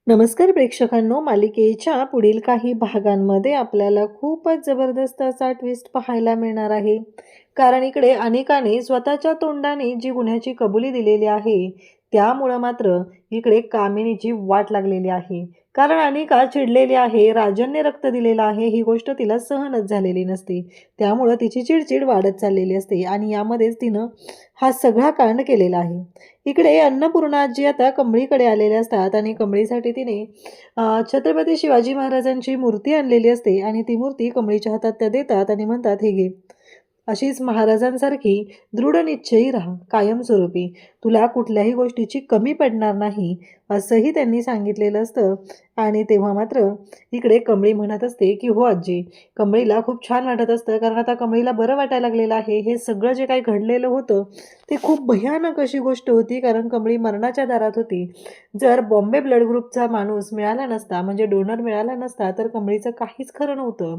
नमस्कार प्रेक्षकांनो, मालिकेच्या पुढील काही भागांमध्ये आपल्याला खूपच जबरदस्त असा ट्विस्ट पाहायला मिळणार आहे. कारण इकडे अनेकाने स्वतःच्या तोंडाने जी गुन्ह्याची कबुली दिलेली आहे, त्यामुळं मात्र इकडे कामिनीची वाट लागलेली आहे. कारण अनिका चिडलेली आहे, राजनने रक्त दिलेलं आहे ही गोष्ट तिला सहनच झालेली नसते. त्यामुळं तिची चिडचिड वाढत चाललेली असते आणि यामध्येच तिनं हा सगळा कांड केलेला आहे. इकडे अन्नपूर्णा आजी आता कमळीकडे आलेले असतात आणि कमळीसाठी तिने छत्रपती शिवाजी महाराजांची मूर्ती आणलेली असते आणि ती मूर्ती कमळीच्या हातात त्या देतात आणि म्हणतात, हे घे, अशीच महाराजांसारखी दृढ निश्चयी राहा कायमस्वरूपी, तुला कुठल्याही गोष्टीची कमी पडणार नाही, असंही त्यांनी सांगितलेलं असतं. आणि तेव्हा मात्र इकडे कमळी म्हणत असते की हो आजी. कमळीला खूप छान वाटत असतं, कारण आता कमळीला बरं वाटायला लागलेलं आहे. हे सगळं जे काही घडलेलं होतं ते खूप भयानक अशी गोष्ट होती, कारण कमळी मरणाच्या दारात होती. जर बॉम्बे ब्लड ग्रुपचा माणूस मिळाला नसता, म्हणजे डोनर मिळाला नसता, तर कमळीचं काहीच खरं नव्हतं.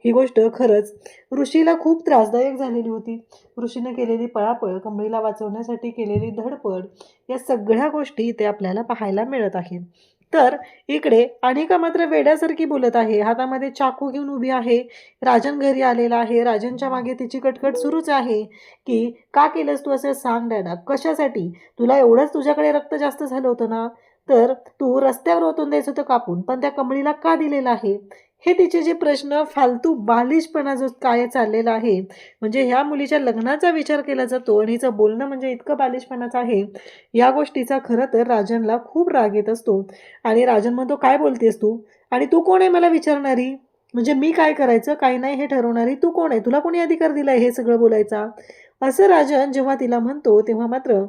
ही गोष्ट खरंच ऋषीला खूप त्रासदायक झालेली होती. ऋषीने केलेली पळापळ, कमळीला वाचवण्यासाठी केलेली धडपड, या सगळ्या गोष्टी इथे आपल्याला पाहायला मिळत आहेत. तर इकडे अनिका मात्र वेड्यासारखी बोलत आहे, हातामध्ये चाकू घेऊन उभी आहे. राजन घरी आलेला आहे. राजनच्या मागे तिची कटकट सुरूच आहे की का केलंस तू असं, सांग डॅडा, कशासाठी? तुला एवढंच तुझ्याकडे रक्त जास्त झालं होतं ना, तर तू रस्त्यावर ओतून द्यायचं होतं कापून, पण त्या कमळीला का दिलेलं आहे? हे तिचे जे प्रश्न, फालतू बालिशपणा जो काय चाललेला आहे, म्हणजे ह्या मुलीच्या लग्नाचा विचार केला जातो आणि हिचं बोलणं म्हणजे इतकं बालिशपणाचं आहे. या गोष्टीचा खरं तर राजनला खूप राग येत असतो. आणि राजन म्हणतो, काय बोलतेस तू? आणि तू कोण आहे मला विचारणारी? म्हणजे मी काय करायचं काय नाही हे ठरवणारी तू कोण आहे? तुला कोणी अधिकार दिलाय हे सगळं बोलायचा? असं राजन जेव्हा तिला म्हणतो, तेव्हा मात्र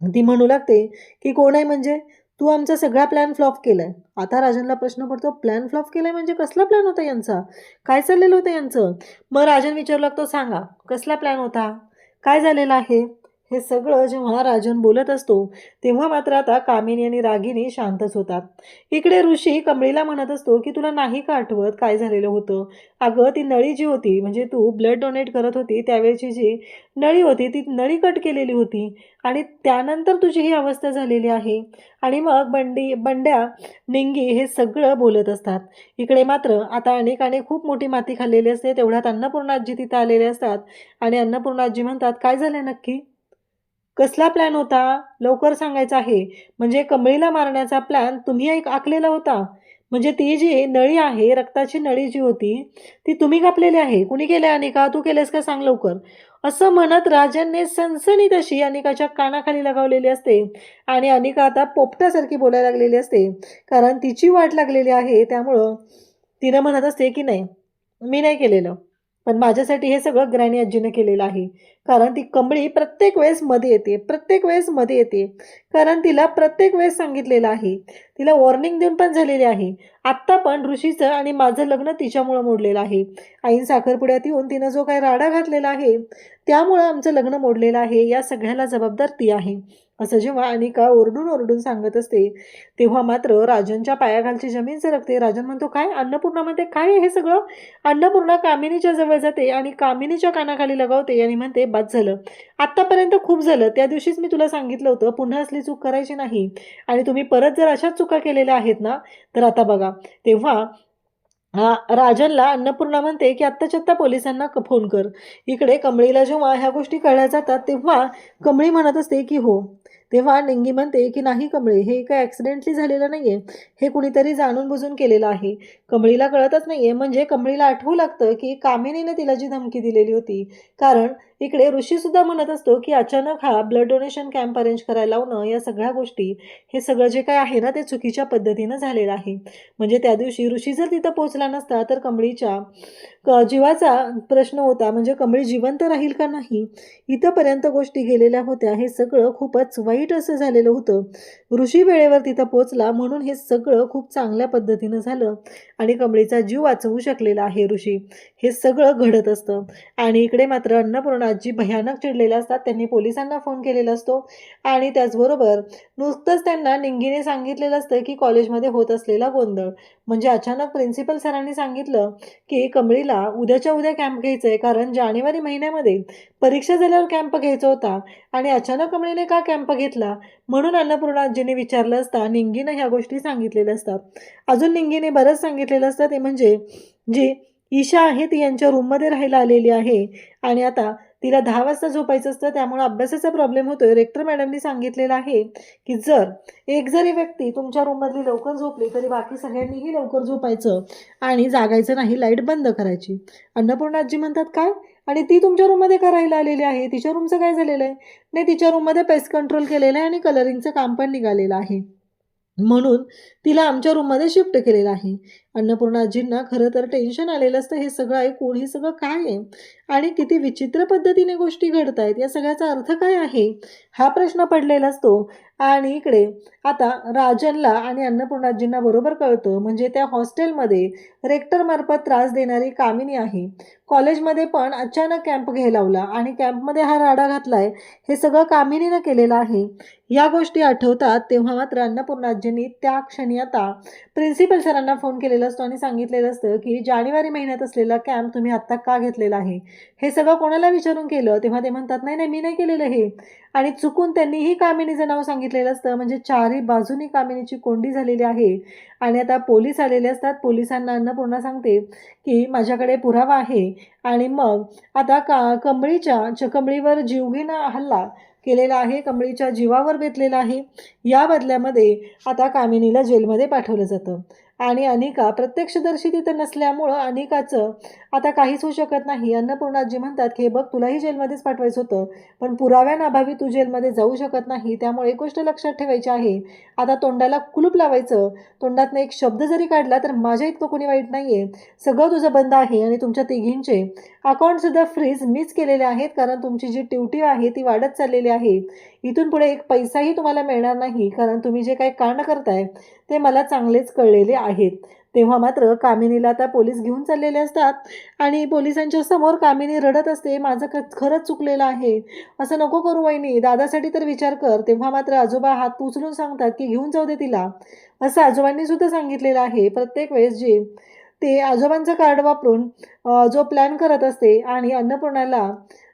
ती म्हणू लागते की कोण आहे म्हणजे? तू आमचा सगळा प्लॅन फ्लॉप केलाय. आता राजनला प्रश्न पडतो, प्लॅन फ्लॉप केलाय म्हणजे कसला प्लॅन होता यांचा? काय चाललेलं होतं यांचं? मग राजन विचारू लागतो, सांगा कसला प्लॅन होता? काय झालेलं आहे? हे सगळं जेव्हा राजन बोलत असतो, तेव्हा मात्र आता कामिनी आणि रागिनी शांतच होतात. इकडे ऋषी कमळीला म्हणत असतो की तुला नाही का आठवत काय झालेलं होतं? अगं ती नळी जी होती, म्हणजे तू ब्लड डोनेट करत होती त्यावेळची जी नळी होती, ती नळी कट केलेली होती आणि त्यानंतर तुझी ही अवस्था झालेली आहे. आणि मग बंड्या, निंगी हे सगळं बोलत असतात. इकडे मात्र आता अनेकाने खूप मोठी माती खाल्लेली असते. तेवढ्यात अन्नपूर्णा आजी तिथं आलेले असतात आणि अन्नपूर्णा आजी म्हणतात, काय झालं नक्की? कसला प्लॅन होता? लवकर सांगायचं आहे. म्हणजे कमळीला मारण्याचा प्लॅन तुम्ही एक आखलेला होता? म्हणजे ती जी नळी आहे, रक्ताची नळी जी होती, ती तुम्ही कापलेली आहे. कुणी केली अनिका? तू केलेस का सांग लवकर. असं म्हणत राजनने सनसनीत अशी अनिकाच्या कानाखाली लगावलेली असते आणि अनिका आता पोपटासारखी बोलायला लागलेली असते. कारण तिची वाट लागलेली आहे. त्यामुळं तिनं म्हणत असते की नाही, मी नाही केलेलं. पण माझ्यासाठी हे सगळं ग्रॅनी आजीनं केलेलं आहे. कारण ती कमळी प्रत्येक वेळेस मध्ये येते, प्रत्येक वेळेस मध्ये येते. कारण तिला प्रत्येक वेळेस सांगितलेलं आहे. तिला वॉर्निंग देऊन पण झालेली आहे. आत्ता पण ऋषीचं आणि माझं लग्न तिच्यामुळं मोडलेलं आहे. ऐन साखरपुड्यात येऊन तिनं जो काही राडा घातलेला आहे, त्यामुळं आमचं लग्न मोडलेलं आहे. या सगळ्याला जबाबदार ती आहे. असं जेव्हा अनिका ओरडून ओरडून सांगत असते, तेव्हा मात्र राजनच्या पायाखालची जमीन सरकते. राजन म्हणतो, काय? अन्नपूर्णा म्हणते, काय आहे हे सगळं? अन्नपूर्णा कामिनीच्या जवळ जाते आणि कामिनीच्या कानाखाली लगावते आणि म्हणते, बाद झालं. आत्तापर्यंत खूप झालं. त्या दिवशीच मी तुला सांगितलं होतं, पुन्हा असली चूक करायची नाही. आणि तुम्ही परत जर अशाच चुका केलेल्या आहेत ना, तर आता बघा. तेव्हा राजनला अन्नपूर्णा म्हणते की आत्ताच्या आत्ता पोलिसांना फोन कर. इकडे कमळीला जेव्हा ह्या गोष्टी कळल्या जातात, तेव्हा कमळी म्हणत असते की हो. तेव्हा निंगी म्हणते की नाही कमळी, हे काय ॲक्सिडेंटली झालेलं नाहीये, हे कुणीतरी जाणून बुजून केलेलं आहे. कमळीला कळतच नाहीये. म्हणजे कमळीला आठवू लागतं की कामिनीने तिला जी धमकी दिलेली होती. कारण इकडे ऋषीसुद्धा म्हणत असतो की अचानक हा ब्लड डोनेशन कॅम्प अरेंज करायला लावणं, या सगळ्या गोष्टी, हे सगळं जे काय आहे ना, ते चुकीच्या पद्धतीनं झालेलं आहे. म्हणजे त्या दिवशी ऋषी जर तिथं पोहोचला नसता, तर कमळीच्या जीवाचा प्रश्न होता. म्हणजे कमळी जिवंत राहील का नाही, इथंपर्यंत गोष्टी गेलेल्या होत्या. हे सगळं खूपच वाईट असं झालेलं होतं. ऋषी वेळेवर तिथं पोहोचला म्हणून हे सगळं खूप चांगल्या पद्धतीनं झालं आणि कमळीचा जीव वाचवू शकलेला आहे ऋषी. हे सगळं घडत असतं. आणि इकडे मात्र अन्नपूर्णा अन्नपूर्णाजी भयानक चिडलेल्या असतात. त्यांनी पोलिसांना फोन केलेला असतो आणि त्याचबरोबर नुकतंच त्यांना निंगीने सांगितलेलं असतं की कॉलेजमध्ये होत असलेला गोंधळ. म्हणजे अचानक प्रिन्सिपल सरांनी सांगितलं की कमळीला उद्याच्या उद्या कॅम्प घ्यायचा आहे, कारण जानेवारी महिन्यामध्ये परीक्षा झाल्यावर कॅम्प घ्यायचा होता आणि अचानक कमळीने का कॅम्प घेतला म्हणून अन्नपूर्णाजीने विचारलं असता निंगीनं ह्या गोष्टी सांगितलेल्या असतात. अजून निंगीने बरंच सांगितलेलं असतं, ते म्हणजे जी ईशा आहे ती यांच्या रूममध्ये राहायला आलेली आहे आणि आता तिला 10 वाजता झोपायचं असतं, त्यामुळे अभ्यासाचा प्रॉब्लेम होतोय. रेक्टर मॅडमनी सांगितलेलं आहे की एक जरी व्यक्ती तुमच्या रूममधली लवकर झोपली तरी बाकी सगळ्यांनीही लवकर झोपायचं आणि जागायचं नाही, लाईट बंद करायची. अन्नपूर्णाजी म्हणतात काय, आणि ती तुमच्या रूममध्ये का राहायला आलेली आहे, तिच्या रूमचं काय झालेलं आहे? नाही, तिच्या रूममध्ये पेस्ट कंट्रोल केलेलं आहे आणि कलरिंगचं काम पण निघालेलं आहे, म्हणून तिला आमच्या रूममध्ये शिफ्ट केलेलं आहे. अन्नपूर्णाजींना खरं तर टेन्शन आलेलं असतं. हे सगळं ऐकून हे सगळं काय आहे आणि किती विचित्र पद्धतीने गोष्टी घडत आहेत, या सगळ्याचा अर्थ काय आहे हा प्रश्न पडलेला असतो. आणि इकडे आता राजनला आणि अन्नपूर्णाजींना बरोबर कळतं, म्हणजे त्या हॉस्टेलमध्ये रेक्टरमार्फत त्रास देणारी कामिनी आहे. कॉलेजमध्ये पण अचानक कॅम्प घ्यायला लावला आणि कॅम्पमध्ये हा राडा घातलाय, हे सगळं कामिनीनं केलेलं आहे. या गोष्टी आठवतात तेव्हा मात्र अन्नपूर्णाजींनी त्या क्षणी आता प्रिन्सिपल सरांना फोन केलेला असतो आणि सांगितलेलं असतं की जानेवारी महिन्यात असलेला कॅम्प तुम्ही आत्ता का घेतलेला आहे, हे सगळं कोणाला विचारून केलं. तेव्हा ते म्हणतात नाही नाही, मी नाही केलेलं हे, आणि चुकून त्यांनीही कामिनीचं नाव सांगितलेलं असतं. म्हणजे चारही बाजूनी कामिनीची कोंडी झालेली आहे आणि आता पोलीस आलेले असतात. पोलिसांना अन्नपूर्णा सांगते की माझ्याकडे पुरावा आहे आणि मग आता कमळीवर जीवघेणा हल्ला केलेला आहे, कमळीच्या जीवावर बेतलेला आहे. या बदल्यामध्ये आता कामिनीला जेलमध्ये पाठवलं जातं आणि अनिका प्रत्यक्षदर्शी तिथं नसल्यामुळं अनिकाचं आता काहीच होऊ शकत नाही. अन्नपूर्णाजी म्हणतात की हे बघ, तुलाही जेलमध्येच पाठवायचं होतं, पण पुराव्याअभावी तू जेलमध्ये जाऊ शकत नाही, त्यामुळे एक गोष्ट लक्षात ठेवायची आहे, आता तोंडाला कुलूप लावायचं. तोंडातनं एक शब्द जरी काढला तर माझ्या इतकं कोणी वाईट नाही आहे, सगळं तुझं बंद आहे आणि तुमच्या तिघींचे अकाउंटसुद्धा फ्रीज मीच केलेले आहेत, कारण तुमची जी ड्युटी आहे ती वाढत चाललेली आहे. इथून पुढे एक पैसाही तुम्हाला मिळणार नाही, कारण तुम्ही जे काही कांड करताय ते मला चांगलेच कळलेले आहेत. तेव्हा मात्र कामिनीला आता पोलीस घेऊन चाललेले असतात आणि पोलिसांच्या समोर कामिनी रडत असते, माझं खरंच चुकलेलं आहे, असं नको करू वहिनी, दादासाठी तर विचार कर. तेव्हा मात्र आजोबा हात उचलून सांगतात की घेऊन जाऊ दे तिला, असं आजोबांनी सुद्धा सांगितलेलं आहे. प्रत्येक वेळेस जे ते आजोबांचं कार्ड वापरून जो प्लॅन करत असते आणि अन्नपूर्णाला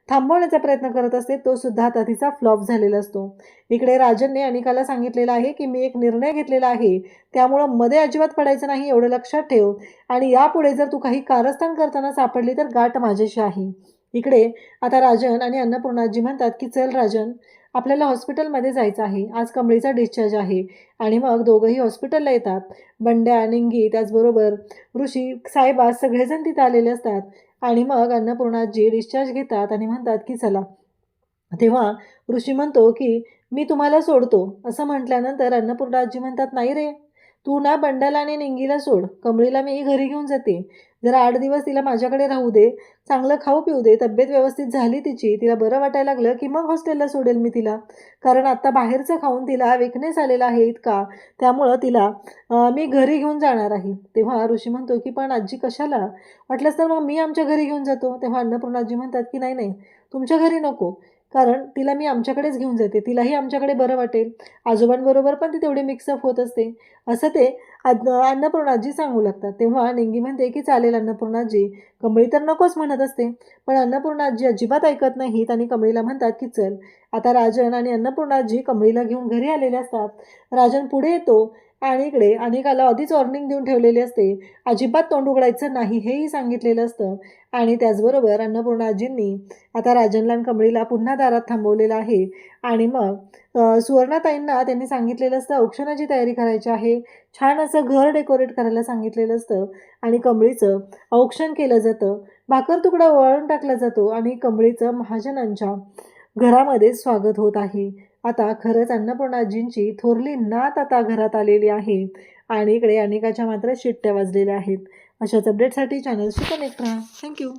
थांबवण्याचा प्रयत्न करत असते, तो सुद्धा आता तिचा फ्लॉप झालेला असतो. इकडे राजनने अनिकाला सांगितलेलं आहे की मी एक निर्णय घेतलेला आहे, त्यामुळं मध्ये अजिबात पडायचं नाही, एवढं लक्षात ठेव, आणि यापुढे जर तू काही कारस्थान करताना सापडली तर गाठ माझ्याशी आहे. इकडे आता राजन आणि अन्नपूर्णाजी म्हणतात की चल राजन, आपल्याला हॉस्पिटलमध्ये जायचं आहे, आज कमळीचा डिस्चार्ज आहे. आणि मग दोघंही हॉस्पिटलला येतात. बंड्या, निंगी, त्याचबरोबर ऋषी, साहेबा सगळेजण तिथे आलेले असतात आणि मग अन्नपूर्णाजी डिस्चार्ज घेतात आणि म्हणतात की चला. तेव्हा ऋषी म्हणतो की मी तुम्हाला सोडतो, असं म्हटल्यानंतर अन्नपूर्णाजी म्हणतात नाही रे, तू ना बंडाला आणि निंगीला सोड, कमळीला मी घरी घेऊन जाते, जरा 8 दिवस तिला माझ्याकडे राहू दे, चांगलं खाऊ पिऊ दे, तब्येत व्यवस्थित झाली तिची, तिला बरं वाटायला लागलं की मग हॉस्टेलला सोडेल मी तिला, कारण आत्ता बाहेरचं खाऊन तिला विकनेस आलेला आहे इतका, त्यामुळं तिला मी घरी घेऊन जाणार आहे. तेव्हा ऋषी म्हणतो की पण आजी कशाला, वाटलंच तर मग मी आमच्या घरी घेऊन जातो. तेव्हा अन्नपूर्णाजी म्हणतात की नाही नाही, तुमच्या घरी नको, कारण तिला मी आमच्याकडेच घेऊन जाते, तिलाही आमच्याकडे बरं वाटेल, आजोबांबरोबर पण ती तेवढी मिक्सअप होत असते, असं ते अन्नपूर्णाजी सांगू लागतात. तेव्हा निंगी म्हणते की चालेल अन्नपूर्णाजी, कमळी तर नकोच म्हणत असते, पण अन्नपूर्णाजी अजिबात ऐकत नाहीत आणि कमळीला म्हणतात की चल. आता राजन आणि अन्नपूर्णाजी कमळीला घेऊन घरी आलेले असतात. राजन पुढे येतो आणि इकडे अनिकाला आधीच वॉर्निंग देऊन ठेवलेली असते, अजिबात तोंड उघडायचं नाही हेही सांगितलेलं असतं. आणि त्याचबरोबर अन्नपूर्णाजींनी आता राजनला आणि कमळीला पुन्हा दारात थांबवलेलं आहे आणि मग सुवर्णाताईंना त्यांनी सांगितलेलं असतं औक्षणाची तयारी करायची आहे, छान असं घर डेकोरेट करायला सांगितलेलं असतं आणि कमळीचं औक्षण केलं जातं, भाकर तुकडा वळून टाकला जातो आणि कमळीचं महाजनांच्या घरामध्ये स्वागत होत आहे. आता खरंच अन्नपूर्णाजींची थोरली नात आता घरात आलेली आहे आणि इकडे अनिकाच्या मात्र शिट्ट्या वाजलेल्या आहेत. अशाच अपडेटसाठी चॅनलशी कनेक्ट राहा. थँक्यू.